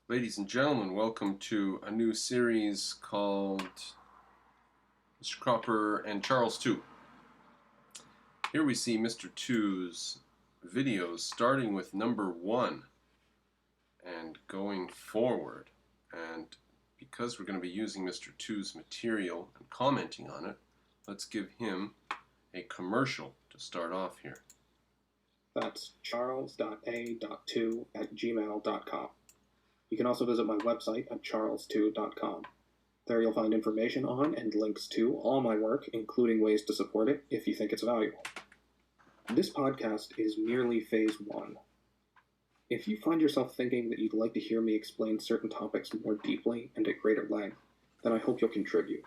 Ladies and gentlemen, welcome to a new series called MrCropper and Charles 2. Here we see Mr. 2's videos starting with number 1 and going forward. And because we're going to be using Mr. 2's material and commenting on it, let's give him a commercial to start off here. That's charles.a.2@gmail.com. You can also visit my website at charles2.com. There you'll find information on and links to all my work, including ways to support it if you think it's valuable. This podcast is merely phase 1. If you find yourself thinking that you'd like to hear me explain certain topics more deeply and at greater length, then I hope you'll contribute.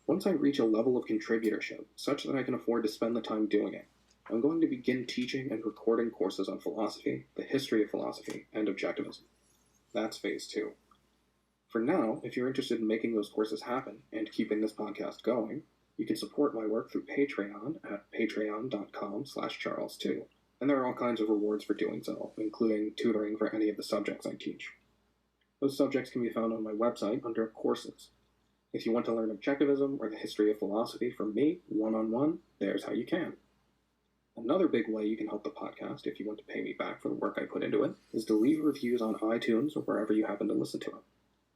Once I reach a level of contributorship such that I can afford to spend the time doing it, I'm going to begin teaching and recording courses on philosophy, the history of philosophy, and objectivism. That's phase 2. For now, if you're interested in making those courses happen and keeping this podcast going, you can support my work through Patreon at patreon.com/charles2. And there are all kinds of rewards for doing so, including tutoring for any of the subjects I teach. Those subjects can be found on my website under Courses. If you want to learn objectivism or the history of philosophy from me, one-on-one, there's how you can. Another big way you can help the podcast, if you want to pay me back for the work I put into it, is to leave reviews on iTunes or wherever you happen to listen to it.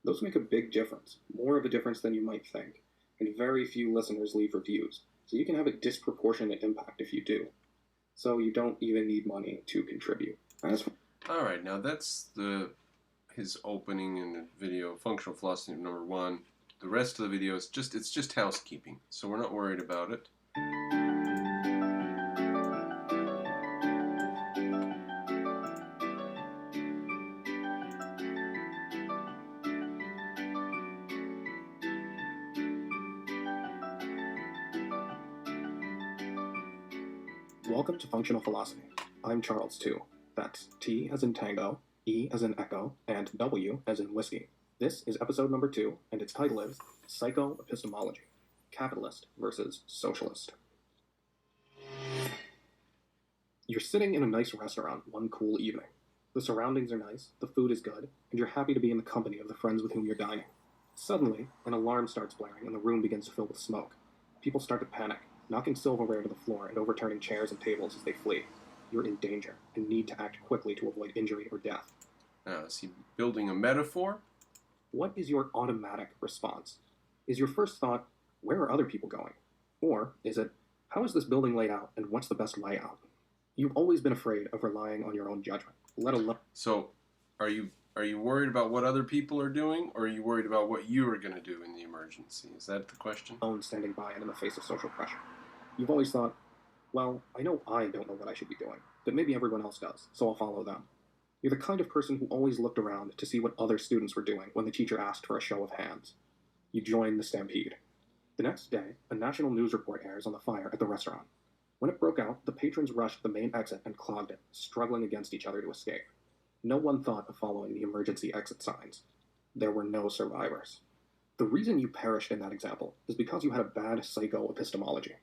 Those make a big difference, more of a difference than you might think, and very few listeners leave reviews, so you can have a disproportionate impact if you do. So you don't even need money to contribute. Alright, now that's his opening in the video, Functional Philosophy number 1. The rest of the video is just housekeeping, so we're not worried about it. Welcome to Functional Philosophy. I'm Charles 2. That's T as in tango, E as in echo, and W as in whiskey. This is episode number 2, and its title is Psycho-epistemology, Capitalist versus Socialist. You're sitting in a nice restaurant one cool evening. The surroundings are nice, the food is good, and you're happy to be in the company of the friends with whom you're dining. Suddenly, an alarm starts blaring and the room begins to fill with smoke. People start to panic, knocking silverware to the floor and overturning chairs and tables as they flee. You're in danger and need to act quickly to avoid injury or death. Now, is he building a metaphor? What is your automatic response? Is your first thought, where are other people going? Or is it, how is this building laid out and what's the best layout? You've always been afraid of relying on your own judgment, let alone... So, are you worried about what other people are doing, or are you worried about what you are going to do in the emergency? Is that the question? ...standing by and in the face of social pressure. You've always thought, well, I know I don't know what I should be doing, but maybe everyone else does, so I'll follow them. You're the kind of person who always looked around to see what other students were doing when the teacher asked for a show of hands. You join the stampede. The next day, a national news report airs on the fire at the restaurant. When it broke out, the patrons rushed the main exit and clogged it, struggling against each other to escape. No one thought of following the emergency exit signs. There were no survivors. The reason you perished in that example is because you had a bad psycho-epistemology.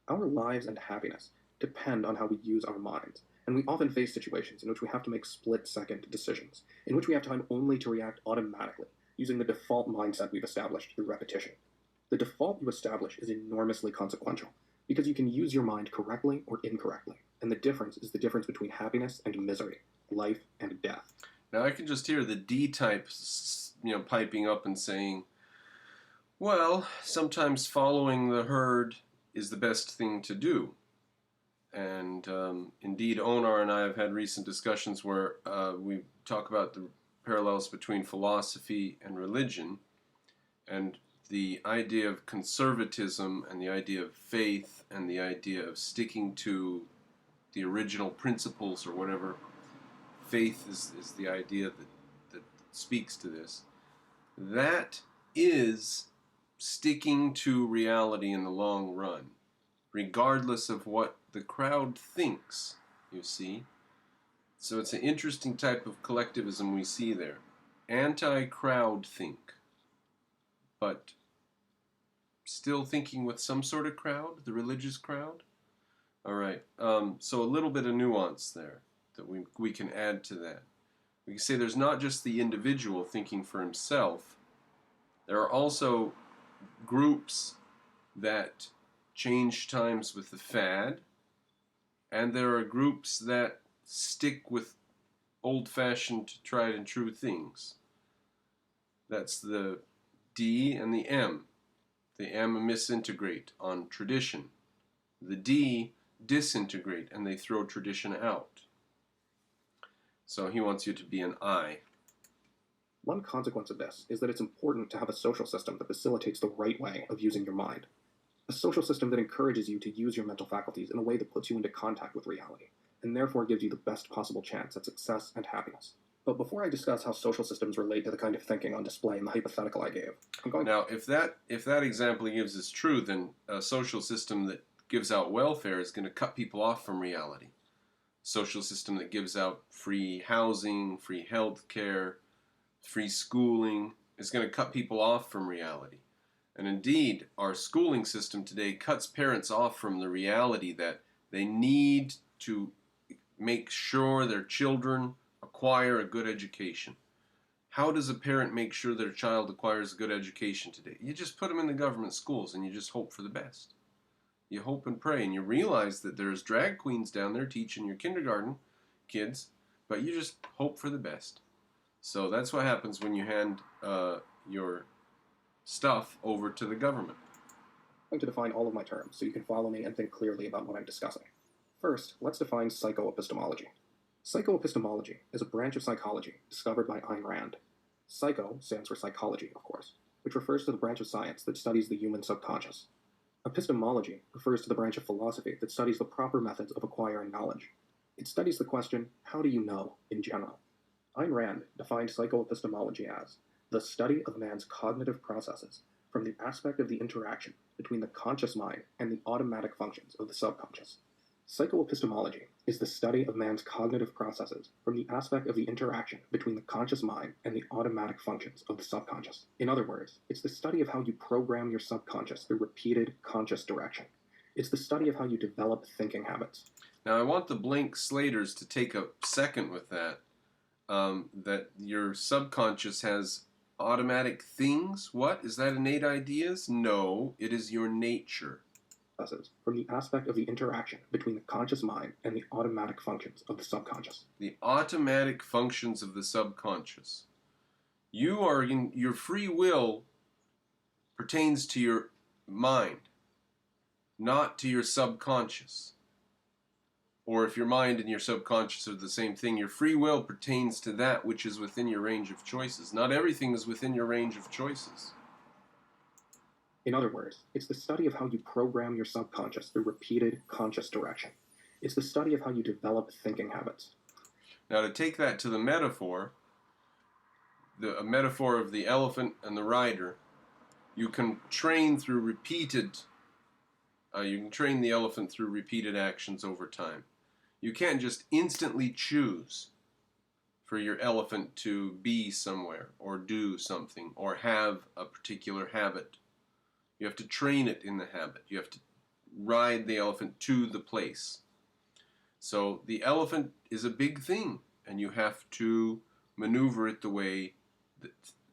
Our lives and happiness depend on how we use our minds, and we often face situations in which we have to make split-second decisions, in which we have time only to react automatically, using the default mindset we've established through repetition. The default you establish is enormously consequential, because you can use your mind correctly or incorrectly, and the difference is the difference between happiness and misery, life and death. Now I can just hear the D-type, piping up and saying, well, sometimes following the herd is the best thing to do. And indeed, Onar and I have had recent discussions where we talk about the parallels between philosophy and religion, and the idea of conservatism and the idea of faith and the idea of sticking to the original principles or whatever. Faith is the idea that speaks to this. That is sticking to reality in the long run, regardless of what the crowd thinks, you see. So it's an interesting type of collectivism we see there. Anti-crowd think, but still thinking with some sort of crowd, the religious crowd. All right, so a little bit of nuance there that we can add to that. We can say there's not just the individual thinking for himself. There are also groups that change times with the fad, and there are groups that stick with old-fashioned, tried and true things. That's the D and the M. The M misintegrate on tradition. The D disintegrate and they throw tradition out. So he wants you to be an I. One consequence of this is that it's important to have a social system that facilitates the right way of using your mind. A social system that encourages you to use your mental faculties in a way that puts you into contact with reality, and therefore gives you the best possible chance at success and happiness. But before I discuss how social systems relate to the kind of thinking on display in the hypothetical I gave, I'm going Now, if that example he gives is true, then a social system that gives out welfare is going to cut people off from reality. Social system that gives out free housing, free health care, free schooling is going to cut people off from reality. And indeed, our schooling system today cuts parents off from the reality that they need to make sure their children acquire a good education. How does a parent make sure their child acquires a good education today? You just put them in the government schools and you just hope for the best. You hope and pray, and you realize that there's drag queens down there teaching your kindergarten kids, but you just hope for the best. So that's what happens when you hand your stuff over to the government. I'm going to define all of my terms so you can follow me and think clearly about what I'm discussing. First, let's define psycho-epistemology. Psycho-epistemology is a branch of psychology discovered by Ayn Rand. Psycho stands for psychology, of course, which refers to the branch of science that studies the human subconscious. Epistemology refers to the branch of philosophy that studies the proper methods of acquiring knowledge. It studies the question, how do you know, in general? Ayn Rand defined psychoepistemology as the study of man's cognitive processes from the aspect of the interaction between the conscious mind and the automatic functions of the subconscious. Psychoepistemology is the study of man's cognitive processes from the aspect of the interaction between the conscious mind and the automatic functions of the subconscious. In other words, it's the study of how you program your subconscious through repeated conscious direction. It's the study of how you develop thinking habits. Now I want the blank slaters to take a second with that. That your subconscious has automatic things? What? Is that innate ideas? No, it is your nature. From the aspect of the interaction between the conscious mind and the automatic functions of the subconscious. The automatic functions of the subconscious. Your free will pertains to your mind, not to your subconscious. Or if your mind and your subconscious are the same thing, your free will pertains to that which is within your range of choices. Not everything is within your range of choices. In other words, it's the study of how you program your subconscious through repeated conscious direction. It's the study of how you develop thinking habits. Now to take that to the metaphor, a metaphor of the elephant and the rider, you can train through you can train the elephant through repeated actions over time. You can't just instantly choose for your elephant to be somewhere or do something or have a particular habit. You have to train it in the habit. You have to ride the elephant to the place. So the elephant is a big thing, and you have to maneuver it the way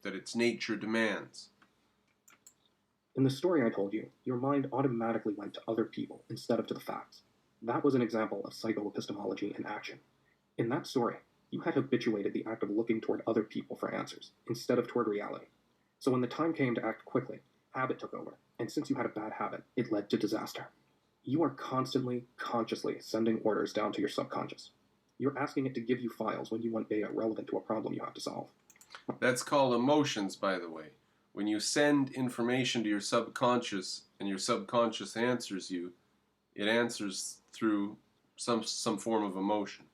that its nature demands. In the story I told you, your mind automatically went to other people instead of to the facts. That was an example of psychoepistemology in action. In that story, you had habituated the act of looking toward other people for answers, instead of toward reality. So when the time came to act quickly, habit took over, and since you had a bad habit, it led to disaster. You are constantly, consciously sending orders down to your subconscious. You're asking it to give you files when you want data relevant to a problem you have to solve. That's called emotions, by the way. When you send information to your subconscious and your subconscious answers you, it answers through some form of emotion.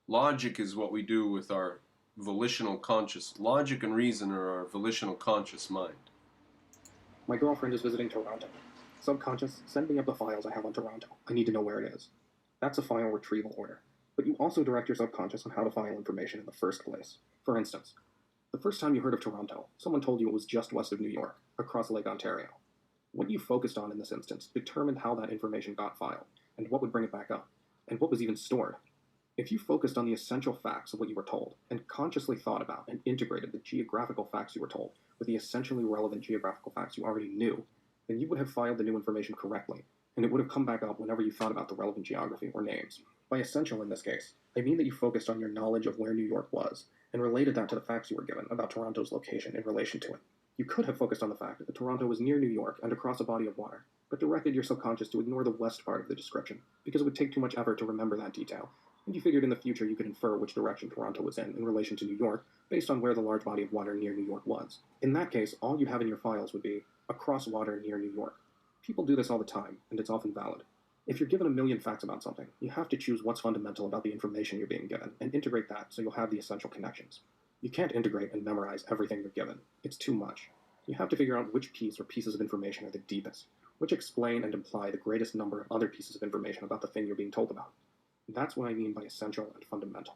Logic is what we do with our volitional conscious. Logic and reason are our volitional conscious mind. My girlfriend is visiting Toronto. Subconscious, send me up the files I have on Toronto. I need to know where it is. That's a file retrieval order. But you also direct your subconscious on how to file information in the first place. For instance, the first time you heard of Toronto, someone told you it was just west of New York, across Lake Ontario. What you focused on in this instance determined how that information got filed, and what would bring it back up, and what was even stored. If you focused on the essential facts of what you were told, and consciously thought about and integrated the geographical facts you were told with the essentially relevant geographical facts you already knew, then you would have filed the new information correctly, and it would have come back up whenever you thought about the relevant geography or names. By essential in this case, I mean that you focused on your knowledge of where New York was, and related that to the facts you were given about Toronto's location in relation to it. You could have focused on the fact that Toronto was near New York and across a body of water, but directed your subconscious to ignore the west part of the description, because it would take too much effort to remember that detail, and you figured in the future you could infer which direction Toronto was in relation to New York based on where the large body of water near New York was. In that case, all you'd have in your files would be across water near New York. People do this all the time, and it's often valid. If you're given a million facts about something, you have to choose what's fundamental about the information you're being given and integrate that so you'll have the essential connections. You can't integrate and memorize everything you're given. It's too much. You have to figure out which piece or pieces of information are the deepest, which explain and imply the greatest number of other pieces of information about the thing you're being told about. That's what I mean by essential and fundamental.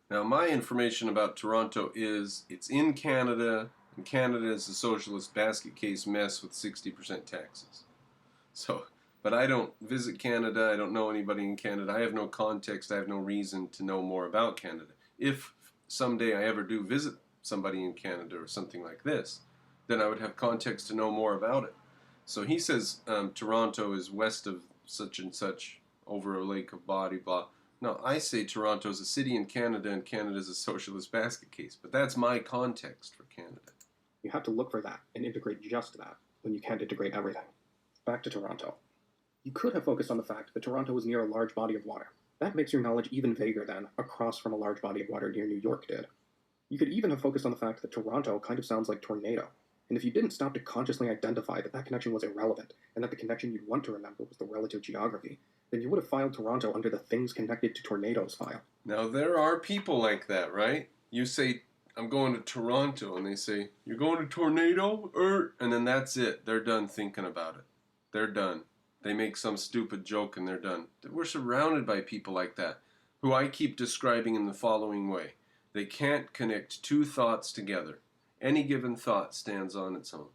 Now, my information about Toronto is it's in Canada, and Canada is a socialist basket case mess with 60% taxes. So, but I don't visit Canada, I don't know anybody in Canada, I have no context, I have no reason to know more about Canada. If someday I ever do visit somebody in Canada or something like this, then I would have context to know more about it. So he says Toronto is west of such and such, over a lake of body, blah. No, I say Toronto is a city in Canada and Canada is a socialist basket case. But that's my context for Canada. You have to look for that and integrate just that when you can't integrate everything. Back to Toronto. You could have focused on the fact that Toronto was near a large body of water. That makes your knowledge even vaguer than across from a large body of water near New York did. You could even have focused on the fact that Toronto kind of sounds like tornado. And if you didn't stop to consciously identify that that connection was irrelevant, and that the connection you'd want to remember was the relative geography, then you would have filed Toronto under the things connected to tornadoes file. Now, there are people like that, right? You say, I'm going to Toronto, and they say, you're going to tornado? And then that's it. They're done thinking about it. They're done. They make some stupid joke, and they're done. We're surrounded by people like that, who I keep describing in the following way. They can't connect two thoughts together. Any given thought stands on its own.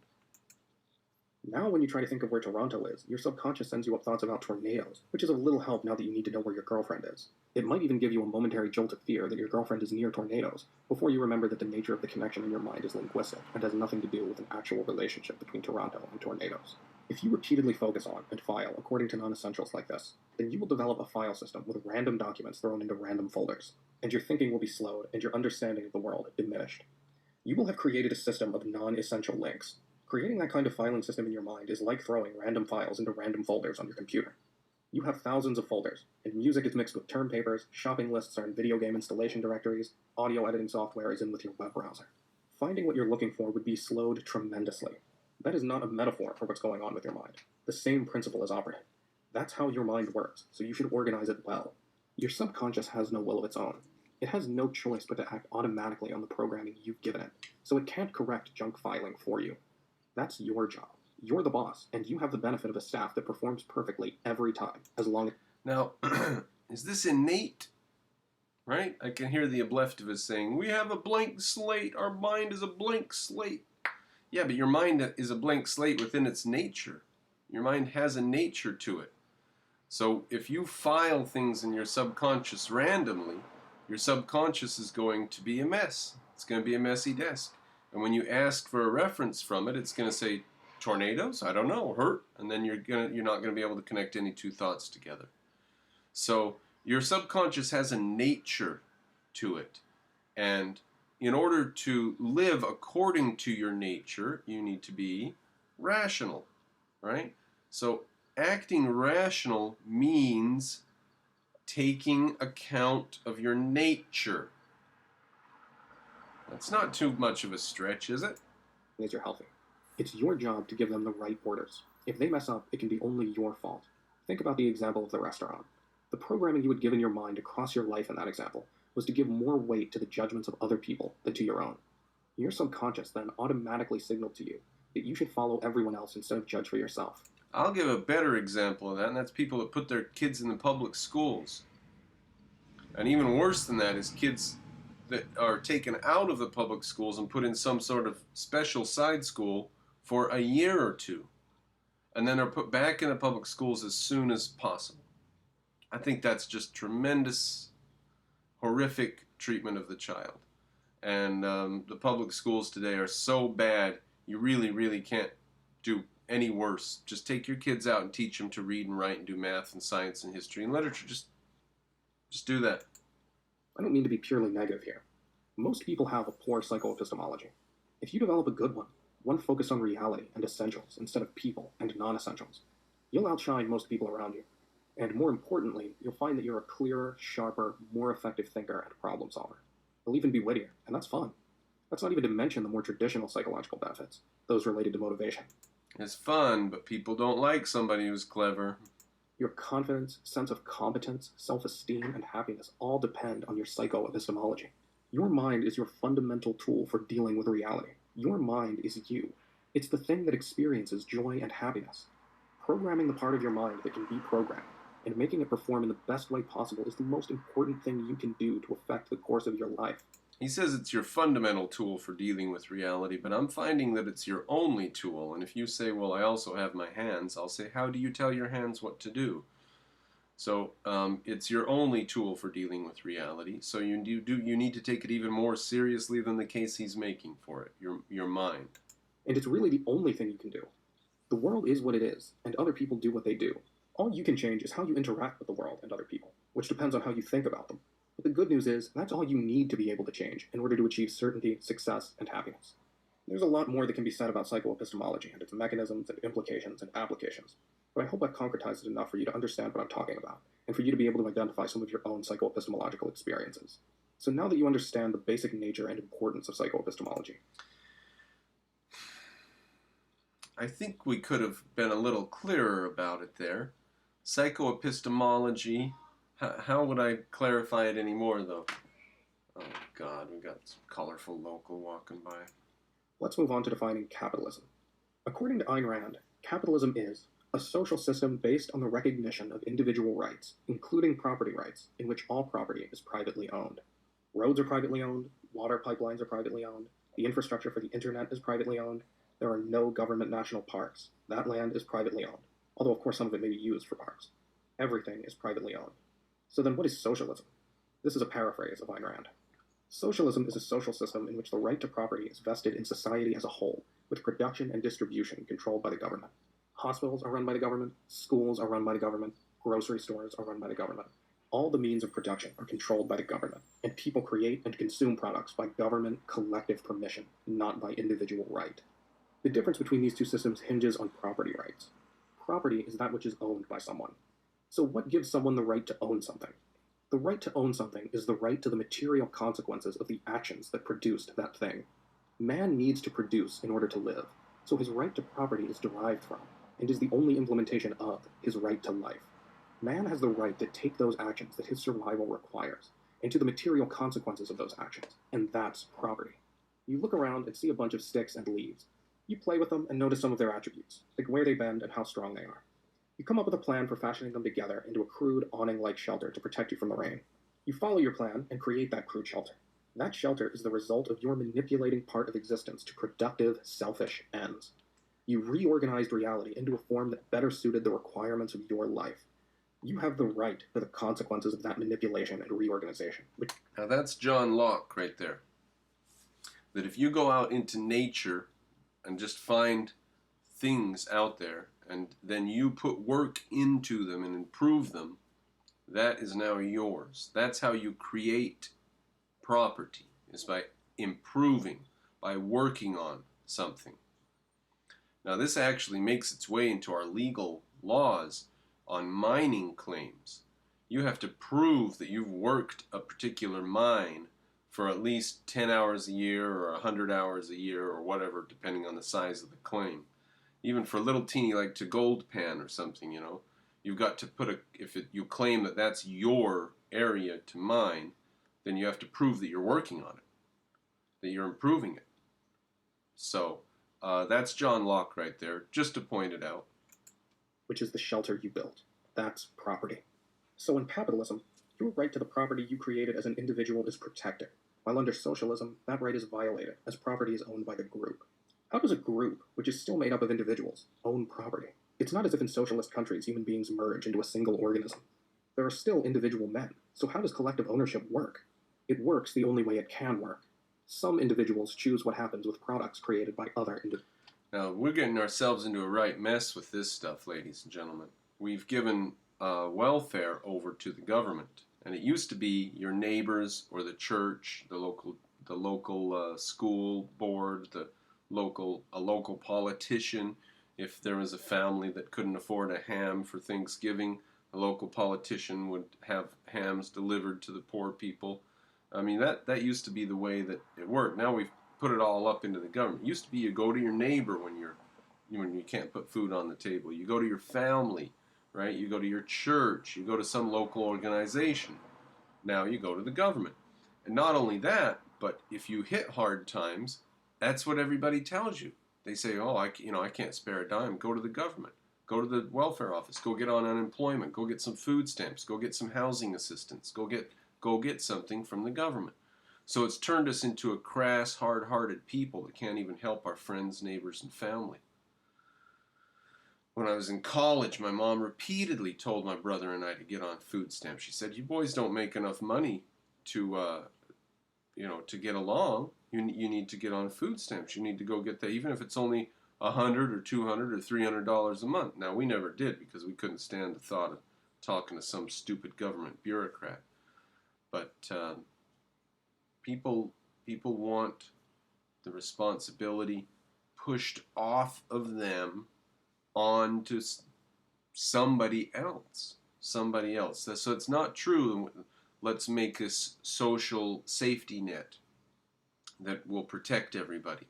Now when you try to think of where Toronto is, your subconscious sends you up thoughts about tornadoes, which is of little help now that you need to know where your girlfriend is. It might even give you a momentary jolt of fear that your girlfriend is near tornadoes, before you remember that the nature of the connection in your mind is linguistic and has nothing to do with an actual relationship between Toronto and tornadoes. If you repeatedly focus on and file according to non-essentials like this, then you will develop a file system with random documents thrown into random folders, and your thinking will be slowed and your understanding of the world diminished. You will have created a system of non-essential links. Creating that kind of filing system in your mind is like throwing random files into random folders on your computer. You have thousands of folders, and music is mixed with term papers, shopping lists are in video game installation directories, audio editing software is in with your web browser. Finding what you're looking for would be slowed tremendously. That is not a metaphor for what's going on with your mind. The same principle is operative. That's how your mind works, so you should organize it well. Your subconscious has no will of its own. It has no choice but to act automatically on the programming you've given it, so it can't correct junk filing for you. That's your job. You're the boss, and you have the benefit of a staff that performs perfectly every time, as long as... Now, is this innate? Right? I can hear the ablectivist saying, we have a blank slate, our mind is a blank slate. Yeah, but your mind is a blank slate within its nature. Your mind has a nature to it. So if you file things in your subconscious randomly, your subconscious is going to be a mess. It's going to be a messy desk. And when you ask for a reference from it, it's going to say, tornadoes? I don't know, hurt. And then you're not going to be able to connect any two thoughts together. So your subconscious has a nature to it. And in order to live according to your nature, you need to be rational, right? So acting rational means taking account of your nature. That's not too much of a stretch, is it? You're healthy. It's your job to give them the right orders. If they mess up, it can be only your fault. Think about the example of the restaurant. The programming you had given your mind across your life in that example was to give more weight to the judgments of other people than to your own. Your subconscious then automatically signaled to you that you should follow everyone else instead of judge for yourself. I'll give a better example of that, and that's people that put their kids in the public schools. And even worse than that is kids that are taken out of the public schools and put in some sort of special side school for a year or two, and then are put back in the public schools as soon as possible. I think that's just tremendous horrific treatment of the child. And the public schools today are so bad, you really, really can't do any worse. Just take your kids out and teach them to read and write and do math and science and history and literature. Just do that. I don't mean to be purely negative here. Most people have a poor psycho-epistemology. If you develop a good one focused on reality and essentials instead of people and non-essentials, you'll outshine most people around you. And more importantly, you'll find that you're a clearer, sharper, more effective thinker and problem solver. You'll even be wittier, and that's fun. That's not even to mention the more traditional psychological benefits, those related to motivation. It's fun, but people don't like somebody who's clever. Your confidence, sense of competence, self-esteem, and happiness all depend on your psycho-epistemology. Your mind is your fundamental tool for dealing with reality. Your mind is you. It's the thing that experiences joy and happiness. Programming the part of your mind that can be programmed and making it perform in the best way possible is the most important thing you can do to affect the course of your life. He says it's your fundamental tool for dealing with reality, but I'm finding that it's your only tool. And if you say, well, I also have my hands, I'll say, how do you tell your hands what to do? So it's your only tool for dealing with reality. So you need to take it even more seriously than the case he's making for it, your mind. And it's really the only thing you can do. The world is what it is, and other people do what they do. All you can change is how you interact with the world and other people, which depends on how you think about them. But the good news is, that's all you need to be able to change in order to achieve certainty, success, and happiness. There's a lot more that can be said about psychoepistemology and its mechanisms and implications and applications, but I hope I've concretized it enough for you to understand what I'm talking about, and for you to be able to identify some of your own psychoepistemological experiences. So now that you understand the basic nature and importance of psychoepistemology, I think we could have been a little clearer about it there. Psychoepistemology, how would I clarify it anymore, though? Oh, God, we got some colorful local walking by. let's move on to defining capitalism. According to Ayn Rand, capitalism is a social system based on the recognition of individual rights, including property rights, in which all property is privately owned. Roads are privately owned, water pipelines are privately owned, the infrastructure for the internet is privately owned, there are no government national parks. That land is privately owned, although of course some of it may be used for parks. Everything is privately owned. So then what is socialism? This is a paraphrase of Ayn Rand. Socialism is a social system in which the right to property is vested in society as a whole, with production and distribution controlled by the government. Hospitals are run by the government, schools are run by the government, grocery stores are run by the government. All the means of production are controlled by the government, and people create and consume products by government collective permission, not by individual right. The difference between these two systems hinges on property rights. Property is that which is owned by someone. So what gives someone the right to own something? The right to own something is the right to the material consequences of the actions that produced that thing. Man needs to produce in order to live, so his right to property is derived from, and is the only implementation of, his right to life. Man has the right to take those actions that his survival requires, and to the material consequences of those actions, and that's property. You look around and see a bunch of sticks and leaves. You play with them and notice some of their attributes, like where they bend and how strong they are. You come up with a plan for fashioning them together into a crude awning-like shelter to protect you from the rain. You follow your plan and create that crude shelter. That shelter is the result of your manipulating part of existence to productive, selfish ends. You reorganized reality into a form that better suited the requirements of your life. You have the right for the consequences of that manipulation and reorganization. Now that's John Locke right there. That if you go out into nature and just find things out there, and then you put work into them and improve them, that is now yours. That's how you create property, is by improving, by working on something. Now this actually makes its way into our legal laws on mining claims. You have to prove that you've worked a particular mine for at least 10 hours a year or 100 hours a year or whatever, depending on the size of the claim. Even for a little teeny, like to gold pan or something, you know, you've got to put you claim that that's your area to mine, then you have to prove that you're working on it, that you're improving it. So that's John Locke right there, just to point it out. Which is the shelter you built. That's property. So in capitalism, your right to the property you created as an individual is protected, while under socialism, that right is violated, as property is owned by the group. How does a group, which is still made up of individuals, own property? It's not as if in socialist countries human beings merge into a single organism. There are still individual men, so how does collective ownership work? It works the only way it can work. Some individuals choose what happens with products created by other individuals. Now, we're getting ourselves into a right mess with this stuff, ladies and gentlemen. We've given welfare over to the government. And it used to be your neighbors or the church, the local school board, a local politician. If there was a family that couldn't afford a ham for Thanksgiving, a local politician would have hams delivered to the poor people. I mean, that used to be the way that it worked. Now we've put it all up into the government. It used to be you go to your neighbor when you can't put food on the table. You go to your family, right? You go to your church. You go to some local organization. Now you go to the government. And not only that, but if you hit hard times, that's what everybody tells you. They say, oh, I can't spare a dime. Go to the government. Go to the welfare office. Go get on unemployment. Go get some food stamps. Go get some housing assistance. Go get something from the government. So it's turned us into a crass, hard-hearted people that can't even help our friends, neighbors, and family. When I was in college, my mom repeatedly told my brother and I to get on food stamps. She said, you boys don't make enough money to get along. You need to get on food stamps. You need to go get that, even if it's only $100 or $200 or $300 a month. Now, we never did because we couldn't stand the thought of talking to some stupid government bureaucrat. But people want the responsibility pushed off of them onto somebody else. So it's not true. Let's make this social safety net that will protect everybody.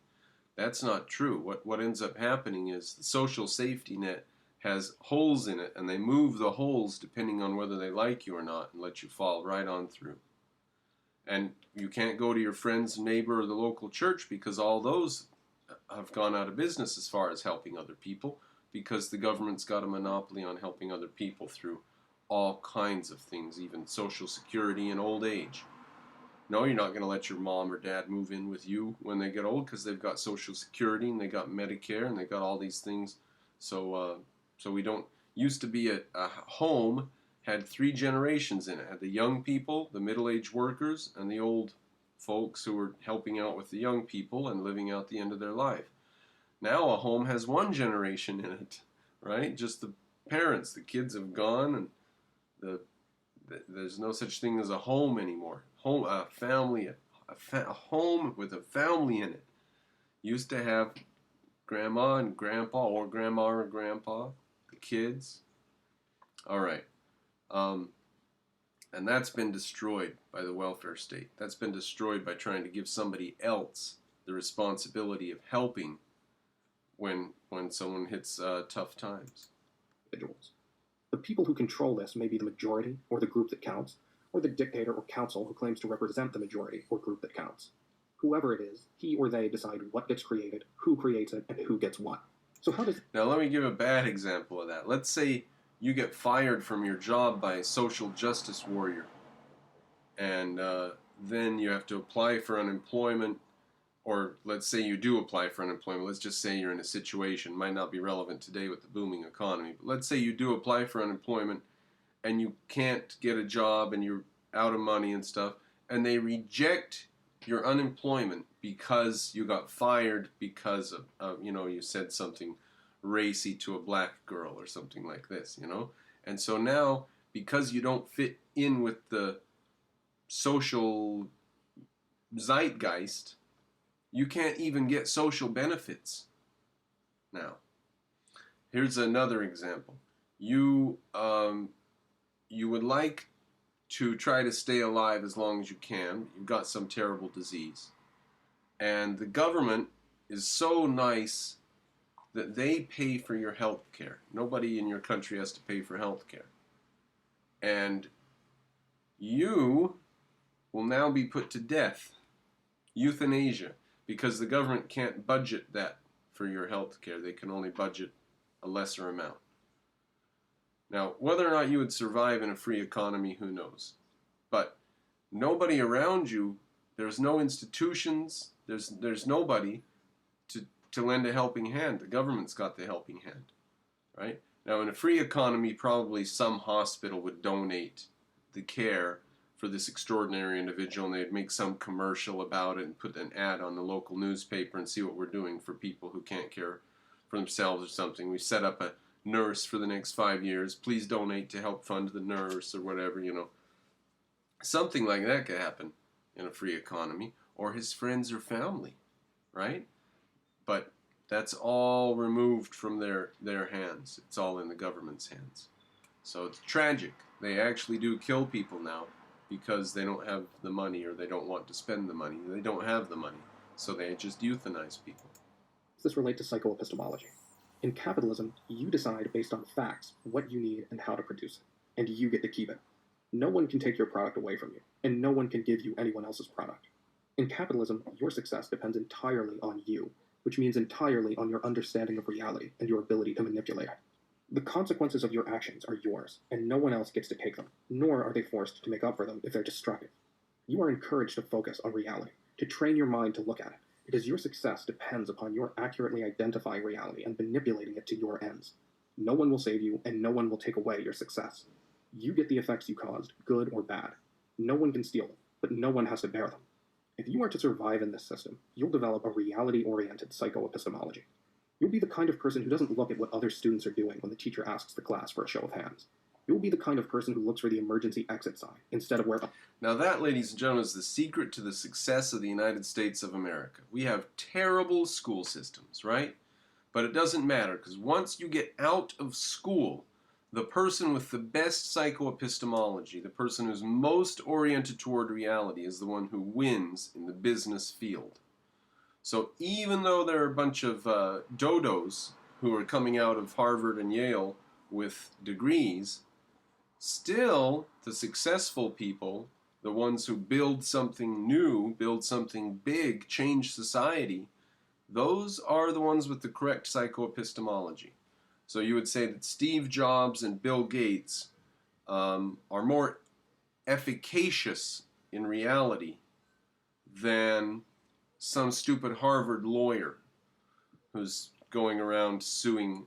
That's not true. What ends up happening is the social safety net has holes in it, and they move the holes depending on whether they like you or not and let you fall right on through. And you can't go to your friend's neighbor or the local church because all those have gone out of business as far as helping other people, because the government's got a monopoly on helping other people through all kinds of things, even Social Security and old age. No, you're not going to let your mom or dad move in with you when they get old because they've got Social Security and they got Medicare and they got all these things. So we don't, used to be a home had 3 generations in it. Had the young people, the middle-aged workers, and the old folks who were helping out with the young people and living out the end of their life. Now a home has 1 generation in it, right? Just the parents. The kids have gone, and there's no such thing as a home anymore. A home with a family in it. Used to have grandma and grandpa, or grandma or grandpa, the kids. All right. And that's been destroyed by the welfare state. That's been destroyed by trying to give somebody else the responsibility of helping when someone hits tough times. Individuals. The people who control this may be the majority, or the group that counts, or the dictator or council who claims to represent the majority or group that counts. Whoever it is, he or they decide what gets created, who creates it, and who gets what. So how does... Now let me give a bad example of that. Let's say you get fired from your job by a social justice warrior, and then you have to apply for unemployment, or let's say you do apply for unemployment. Let's just say you're in a situation, might not be relevant today with the booming economy, but let's say you do apply for unemployment and you can't get a job and you're out of money and stuff, and they reject your unemployment because you got fired because of you said something racy to a black girl or something like this, And so now, because you don't fit in with the social zeitgeist, you can't even get social benefits. Now, here's another example. You would like to try to stay alive as long as you can. You've got some terrible disease. And the government is so nice that they pay for your health care. Nobody in your country has to pay for health care. And you will now be put to death, euthanasia, because the government can't budget that for your health care. They can only budget a lesser amount. Now, whether or not you would survive in a free economy, who knows? But nobody around you, there's no institutions, there's nobody to lend a helping hand. The government's got the helping hand, right? Now, in a free economy, probably some hospital would donate the care for this extraordinary individual, and they'd make some commercial about it and put an ad on the local newspaper and see what we're doing for people who can't care for themselves or something. We set up a nurse for the next 5 years. Please donate to help fund the nurse or whatever, you know. Something like that could happen in a free economy, or his friends or family, right? But that's all removed from their hands. It's all in the government's hands. So it's tragic. They actually do kill people now because they don't have the money, or they don't want to spend the money. They don't have the money, so they just euthanize people. Does this relate to psycho-epistemology? In capitalism, you decide based on facts what you need and how to produce it, and you get to keep it. No one can take your product away from you, and no one can give you anyone else's product. In capitalism, your success depends entirely on you, which means entirely on your understanding of reality and your ability to manipulate it. The consequences of your actions are yours, and no one else gets to take them, nor are they forced to make up for them if they're destructive. You are encouraged to focus on reality, to train your mind to look at it, because your success depends upon your accurately identifying reality and manipulating it to your ends. No one will save you, and no one will take away your success. You get the effects you caused, good or bad. No one can steal them, but no one has to bear them. If you are to survive in this system, you'll develop a reality-oriented psycho-epistemology. You'll be the kind of person who doesn't look at what other students are doing when the teacher asks the class for a show of hands. You'll be the kind of person who looks for the emergency exit sign instead of where... Now that, ladies and gentlemen, is the secret to the success of the United States of America. We have terrible school systems, right? But it doesn't matter, because once you get out of school, the person with the best psycho-epistemology, the person who's most oriented toward reality, is the one who wins in the business field. So even though there are a bunch of dodos who are coming out of Harvard and Yale with degrees, still the successful people, the ones who build something new, build something big, change society, those are the ones with the correct psycho-epistemology. So you would say that Steve Jobs and Bill Gates are more efficacious in reality than some stupid Harvard lawyer who's going around suing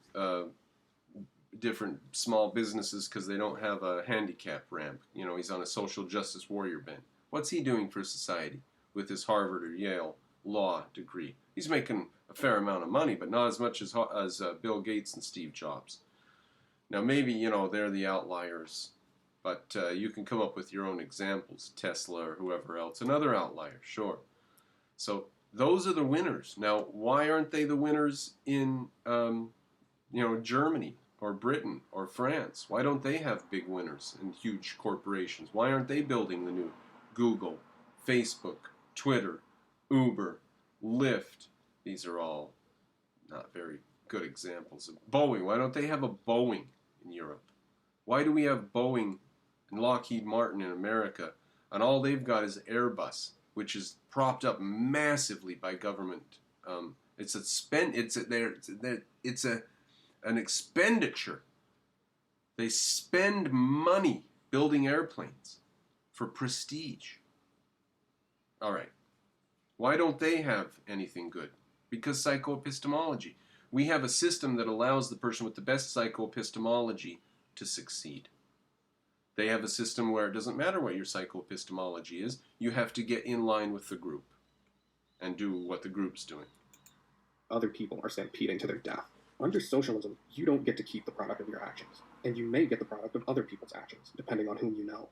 different small businesses because they don't have a handicap ramp. You know, he's on a social justice warrior bent. What's he doing for society with his Harvard or Yale law degree? He's making a fair amount of money, but not as much as Bill Gates and Steve Jobs. Now, maybe, you know, they're the outliers, but you can come up with your own examples. Tesla or whoever else. Another outlier, sure. So those are the winners. Now, why aren't they the winners in, Germany or Britain or France? Why don't they have big winners and huge corporations? Why aren't they building the new Google, Facebook, Twitter, Uber, Lyft? These are all not very good examples of Boeing. Why don't they have a Boeing in Europe? Why do we have Boeing and Lockheed Martin in America, and all they've got is Airbus, which is propped up massively by government? It's an expenditure. They spend money building airplanes for prestige. All right. Why don't they have anything good? Because psycho-epistemology. We have a system that allows the person with the best psycho-epistemology to succeed. They have a system where it doesn't matter what your psycho-epistemology is, you have to get in line with the group and do what the group's doing. Other people are stampeding to their death. Under socialism, you don't get to keep the product of your actions, and you may get the product of other people's actions, depending on whom you know.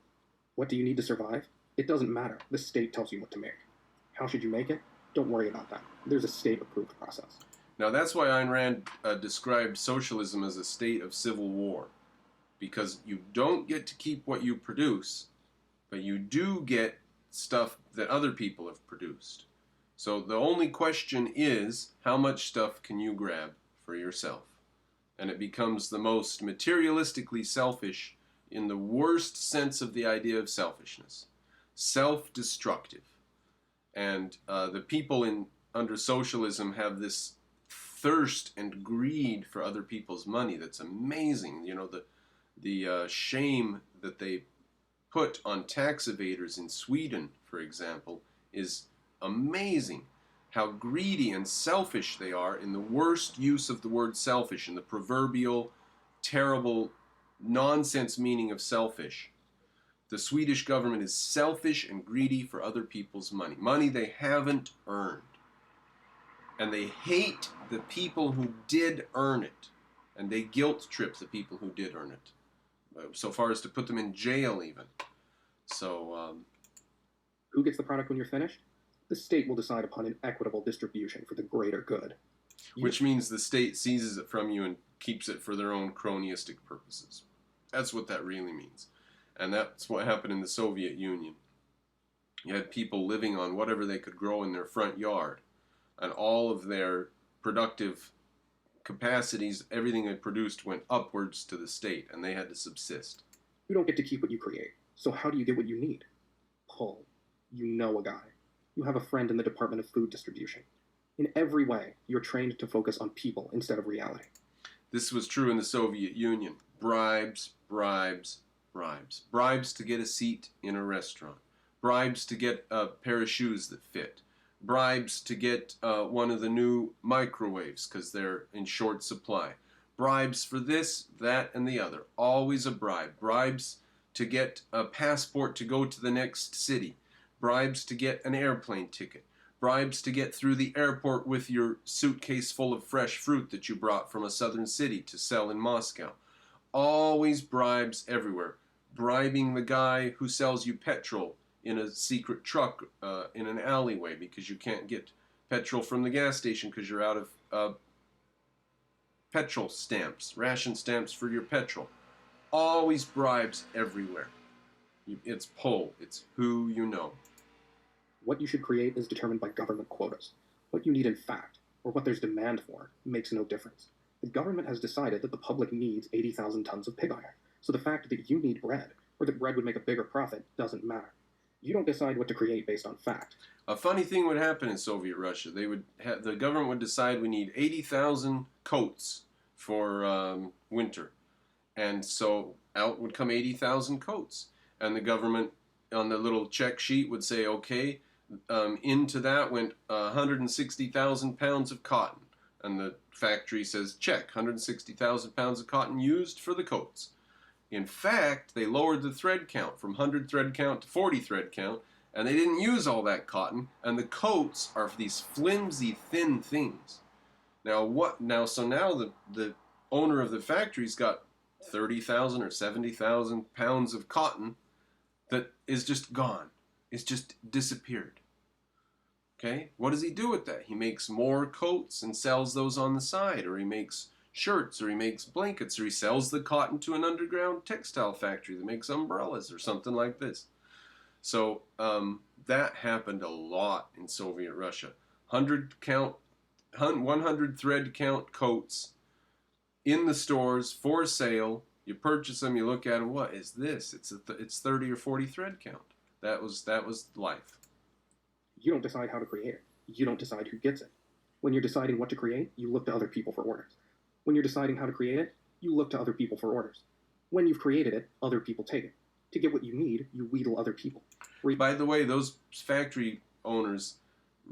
What do you need to survive? It doesn't matter. The state tells you what to make. How should you make it? Don't worry about that. There's a state-approved process. Now that's why Ayn Rand described socialism as a state of civil war. Because you don't get to keep what you produce, but you do get stuff that other people have produced. So the only question is, how much stuff can you grab for yourself? And it becomes the most materialistically selfish in the worst sense of the idea of selfishness. Self-destructive. And the people under socialism have this thirst and greed for other people's money that's amazing. You know, the shame that they put on tax evaders in Sweden, for example, is amazing. How greedy and selfish they are in the worst use of the word selfish, in the proverbial, terrible, nonsense meaning of selfish. The Swedish government is selfish and greedy for other people's money. Money they haven't earned. And they hate the people who did earn it. And they guilt trip the people who did earn it. So far as to put them in jail even. So, Who gets the product when you're finished? The state will decide upon an equitable distribution for the greater good. Which means the state seizes it from you and keeps it for their own cronyistic purposes. That's what that really means. And that's what happened in the Soviet Union. You had people living on whatever they could grow in their front yard. And all of their productive capacities, everything they produced went upwards to the state, and they had to subsist. You don't get to keep what you create. So how do you get what you need? Pull. You know a guy. You have a friend in the Department of Food Distribution. In every way, you're trained to focus on people instead of reality. This was true in the Soviet Union. Bribes, bribes, bribes. Bribes to get a seat in a restaurant. Bribes to get a pair of shoes that fit. Bribes to get one of the new microwaves because they're in short supply. Bribes for this, that, and the other. Always a bribe. Bribes to get a passport to go to the next city. Bribes to get an airplane ticket. Bribes to get through the airport with your suitcase full of fresh fruit that you brought from a southern city to sell in Moscow. Always bribes everywhere. Bribing the guy who sells you petrol in a secret truck in an alleyway because you can't get petrol from the gas station because you're out of petrol stamps, ration stamps for your petrol. Always bribes everywhere. It's pull. It's who you know. What you should create is determined by government quotas. What you need in fact, or what there's demand for, makes no difference. The government has decided that the public needs 80,000 tons of pig iron, so the fact that you need bread, or that bread would make a bigger profit, doesn't matter. You don't decide what to create based on fact. A funny thing would happen in Soviet Russia. The government would decide we need 80,000 coats for winter. And so out would come 80,000 coats. And the government on the little check sheet would say, okay, into that went 160,000 pounds of cotton. And the factory says, check, 160,000 pounds of cotton used for the coats. In fact, they lowered the thread count from 100 thread count to 40 thread count, and they didn't use all that cotton, and the coats are these flimsy, thin things. Now, so now the owner of the factory's got 30,000 or 70,000 pounds of cotton that is just gone. It's just disappeared. Okay? What does he do with that? He makes more coats and sells those on the side, or he makes shirts, or he makes blankets, or he sells the cotton to an underground textile factory that makes umbrellas or something like this. So that happened a lot in Soviet Russia. 100 thread count coats in the stores for sale. You purchase them, you look at them, what is this? It's 30 or 40 thread count. That was life. You don't decide how to create it. You don't decide who gets it. When you're deciding what to create, you look to other people for orders. When you're deciding how to create it, you look to other people for orders. When you've created it, other people take it. To get what you need, you wheedle other people. By the way, those factory owners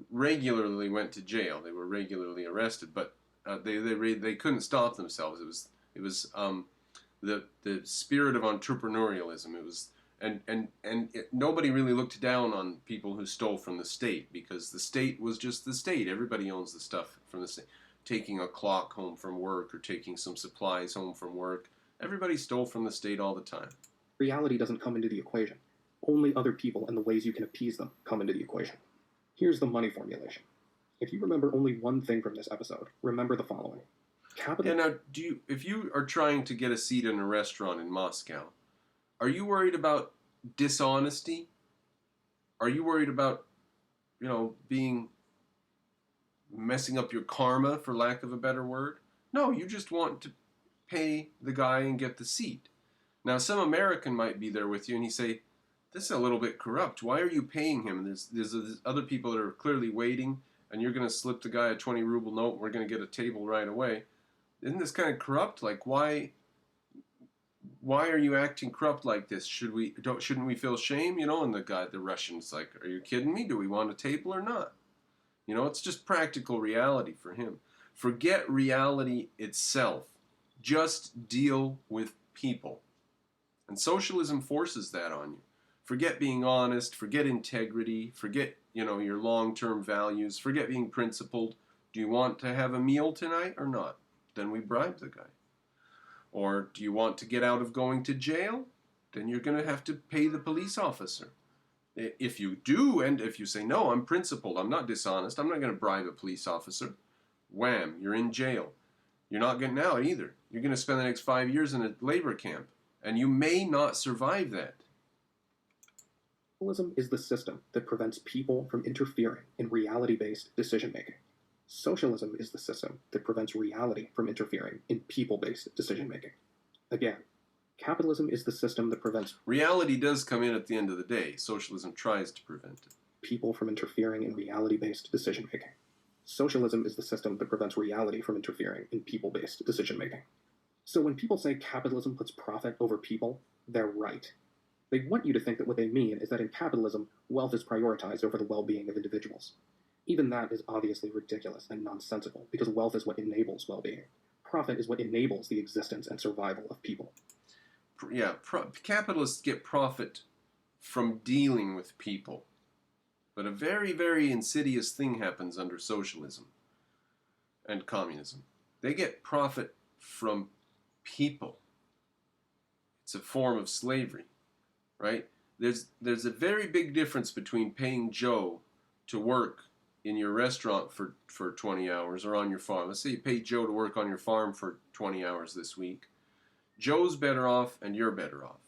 regularly went to jail. They were regularly arrested, but they couldn't stop themselves. It was the spirit of entrepreneurialism. It was nobody really looked down on people who stole from the state because the state was just the state. Everybody owns the stuff from the state. Taking a clock home from work or taking some supplies home from work. Everybody stole from the state all the time. Reality doesn't come into the equation. Only other people and the ways you can appease them come into the equation. Here's the money formulation. If you remember only one thing from this episode, remember the following. Now, if you are trying to get a seat in a restaurant in Moscow, are you worried about dishonesty? Are you worried about, messing up your karma, for lack of a better word? No, you just want to pay the guy and get the seat. Now, some American might be there with you and he say, this is a little bit corrupt. Why are you paying him? There's other people that are clearly waiting, and you're going to slip the guy a 20 ruble note and we're going to get a table right away. Isn't this kind of corrupt? Like, why are you acting corrupt like this? Shouldn't we feel shame? And the Russian's like, are you kidding me? Do we want a table or not? It's just practical reality for him. Forget reality itself. Just deal with people. And socialism forces that on you. Forget being honest, forget integrity, forget, your long-term values, forget being principled. Do you want to have a meal tonight or not? Then we bribe the guy. Or do you want to get out of going to jail? Then you're going to have to pay the police officer. If you do, and if you say, no, I'm principled, I'm not dishonest, I'm not going to bribe a police officer, wham, you're in jail. You're not getting out either. You're going to spend the next 5 years in a labor camp, and you may not survive that. Capitalism is the system that prevents people from interfering in reality-based decision-making. Socialism is the system that prevents reality from interfering in people-based decision-making. Again, capitalism is the system that prevents reality does come in at the end of the day. Socialism tries to prevent it. People from interfering in reality-based decision-making. Socialism is the system that prevents reality from interfering in people-based decision-making. So when people say capitalism puts profit over people, they're right. They want you to think that what they mean is that in capitalism, wealth is prioritized over the well-being of individuals. Even that is obviously ridiculous and nonsensical, because wealth is what enables well-being. Profit is what enables the existence and survival of people. Yeah, capitalists get profit from dealing with people. But a very, very insidious thing happens under socialism and communism. They get profit from people. It's a form of slavery, right? There's a very big difference between paying Joe to work in your restaurant for 20 hours or on your farm. Let's say you pay Joe to work on your farm for 20 hours this week. Joe's better off and you're better off.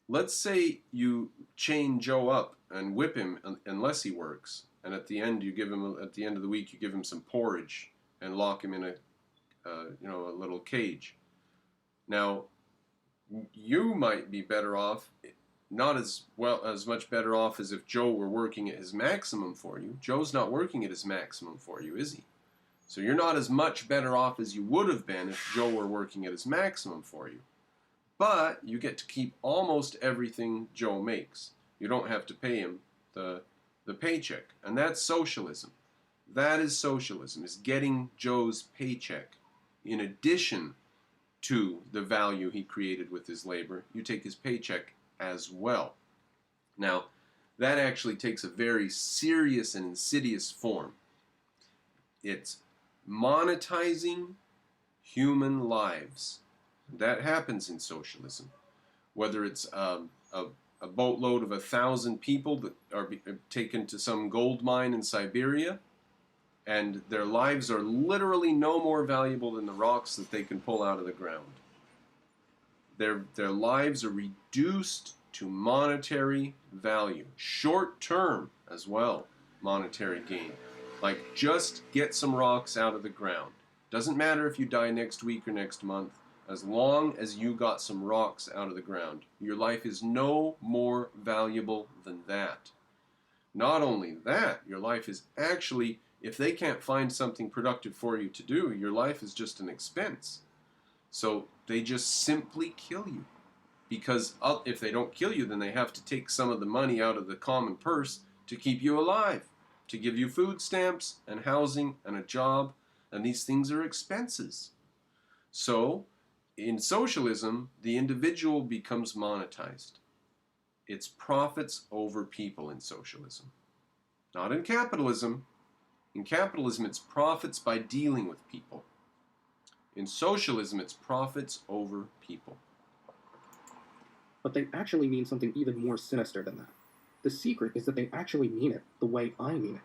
Let's say you chain Joe up and whip him unless he works, and at the end at the end of the week you give him some porridge and lock him in a little cage. Now, you might be better off, not as much better off as if Joe were working at his maximum for you. Joe's not working at his maximum for you, is he? So you're not as much better off as you would have been if Joe were working at his maximum for you. But you get to keep almost everything Joe makes. You don't have to pay him the paycheck. And that's socialism. That is socialism, is getting Joe's paycheck. In addition to the value he created with his labor, you take his paycheck as well. Now, that actually takes a very serious and insidious form. It's monetizing human lives. That happens in socialism. Whether it's a boatload of 1,000 people that are taken to some gold mine in Siberia, and their lives are literally no more valuable than the rocks that they can pull out of the ground. Their lives are reduced to monetary value. Short-term as well, monetary gain. Like, just get some rocks out of the ground. Doesn't matter if you die next week or next month. As long as you got some rocks out of the ground, your life is no more valuable than that. Not only that, your life is actually, if they can't find something productive for you to do, your life is just an expense. So they just simply kill you. Because if they don't kill you, then they have to take some of the money out of the common purse to keep you alive, to give you food stamps and housing and a job, and these things are expenses. So, in socialism, the individual becomes monetized. It's profits over people in socialism. Not in capitalism. In capitalism, it's profits by dealing with people. In socialism, it's profits over people. But they actually mean something even more sinister than that. The secret is that they actually mean it the way I mean it.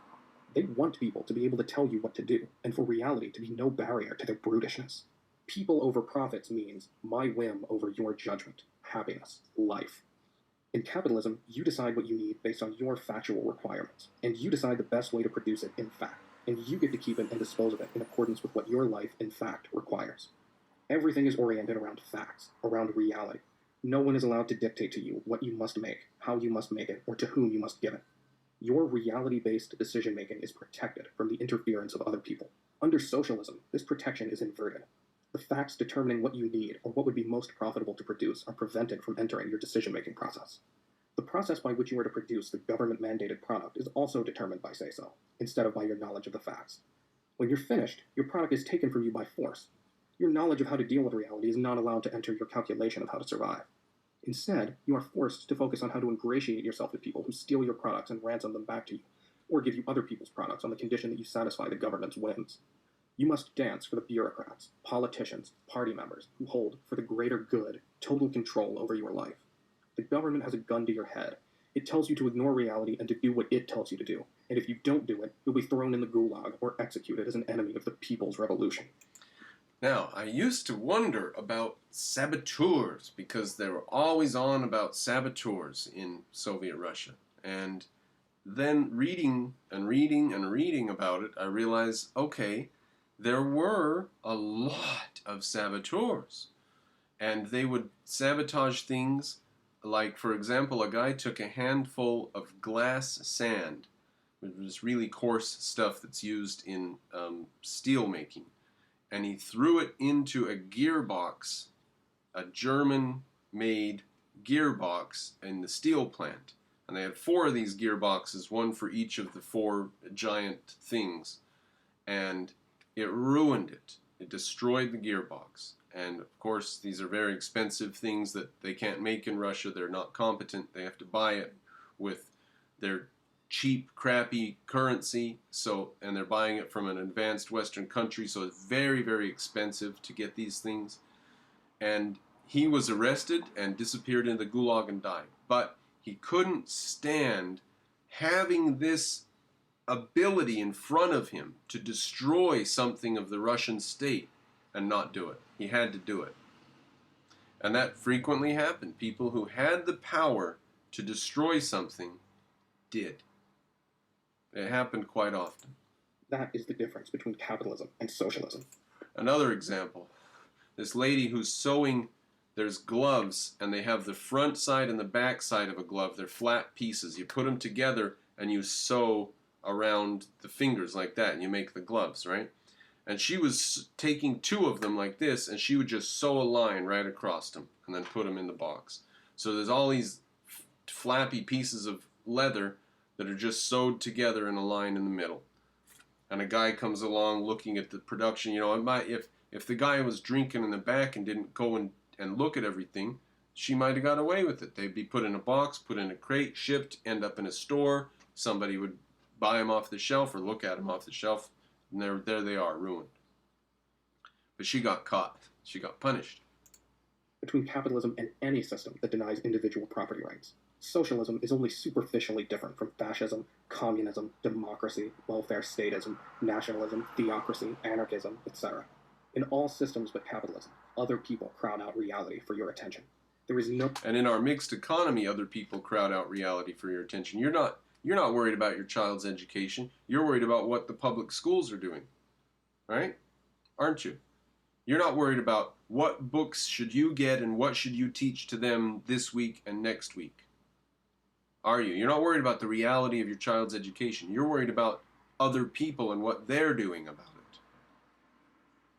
They want people to be able to tell you what to do, and for reality to be no barrier to their brutishness. People over profits means my whim over your judgment, happiness, life. In capitalism, you decide what you need based on your factual requirements, and you decide the best way to produce it in fact, and you get to keep it and dispose of it in accordance with what your life in fact requires. Everything is oriented around facts, around reality. No one is allowed to dictate to you what you must make, how you must make it, or to whom you must give it. Your reality-based decision-making is protected from the interference of other people. Under socialism, this protection is inverted. The facts determining what you need or what would be most profitable to produce are prevented from entering your decision-making process. The process by which you are to produce the government-mandated product is also determined by say-so, instead of by your knowledge of the facts. When you're finished, your product is taken from you by force. Your knowledge of how to deal with reality is not allowed to enter your calculation of how to survive. Instead, you are forced to focus on how to ingratiate yourself with people who steal your products and ransom them back to you, or give you other people's products on the condition that you satisfy the government's whims. You must dance for the bureaucrats, politicians, party members who hold, for the greater good, total control over your life. The government has a gun to your head. It tells you to ignore reality and to do what it tells you to do. And if you don't do it, you'll be thrown in the gulag or executed as an enemy of the people's revolution. Now, I used to wonder about saboteurs, because they were always on about saboteurs in Soviet Russia. And then reading about it, I realized, okay, there were a lot of saboteurs. And they would sabotage things like, for example, a guy took a handful of glass sand, which was really coarse stuff that's used in steel making, and he threw it into a gearbox, a German-made gearbox in the steel plant. And they had 4 of these gearboxes, one for each of the 4 giant things. And it ruined it. It destroyed the gearbox. And of course, these are very expensive things that they can't make in Russia. They're not competent. They have to buy it with their cheap, crappy currency. And they're buying it from an advanced Western country. So it's very, very expensive to get these things. And he was arrested and disappeared into the gulag and died. But he couldn't stand having this ability in front of him to destroy something of the Russian state and not do it. He had to do it. And that frequently happened. People who had the power to destroy something did. It happened quite often. That is the difference between capitalism and socialism. Another example. This lady who's sewing, there's gloves, and they have the front side and the back side of a glove. They're flat pieces. You put them together and you sew around the fingers like that, and you make the gloves, right? And she was taking 2 of them like this, and she would just sew a line right across them and then put them in the box. So there's all these flappy pieces of leather that are just sewed together in a line in the middle. And a guy comes along looking at the production. You know, if the guy was drinking in the back and didn't go and look at everything, she might have got away with it. They'd be put in a box, put in a crate, shipped, end up in a store. Somebody would buy them off the shelf or look at them off the shelf. And there they are, ruined. But she got caught. She got punished. Between capitalism and any system that denies individual property rights, socialism is only superficially different from fascism, communism, democracy, welfare statism, nationalism, theocracy, anarchism, etc. In all systems but capitalism, other people crowd out reality for your attention. There is no... And in our mixed economy, other people crowd out reality for your attention. You're not worried about your child's education. You're worried about what the public schools are doing. Right? Aren't you? You're not worried about what books should you get and what should you teach to them this week and next week. Are you? You're not worried about the reality of your child's education. You're worried about other people and what they're doing about it.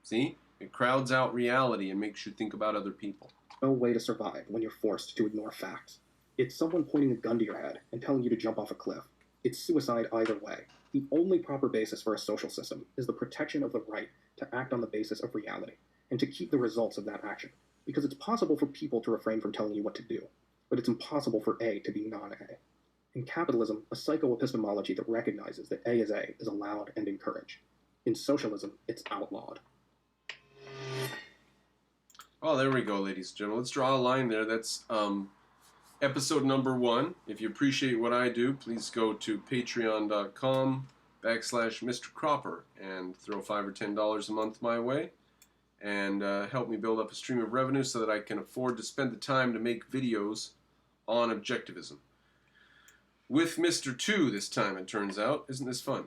See? It crowds out reality and makes you think about other people. No way to survive when you're forced to ignore facts. It's someone pointing a gun to your head and telling you to jump off a cliff. It's suicide either way. The only proper basis for a social system is the protection of the right to act on the basis of reality, and to keep the results of that action. Because it's possible for people to refrain from telling you what to do, but it's impossible for A to be non-A. In capitalism, a psycho-epistemology that recognizes that A is allowed and encouraged. In socialism, it's outlawed. Oh, there we go, ladies and gentlemen. Let's draw a line there. That's episode number 1. If you appreciate what I do, please go to patreon.com/MrCropper and throw $5 or $10 a month my way, and help me build up a stream of revenue so that I can afford to spend the time to make videos on objectivism. With Mr. 2 this time, it turns out. Isn't this fun?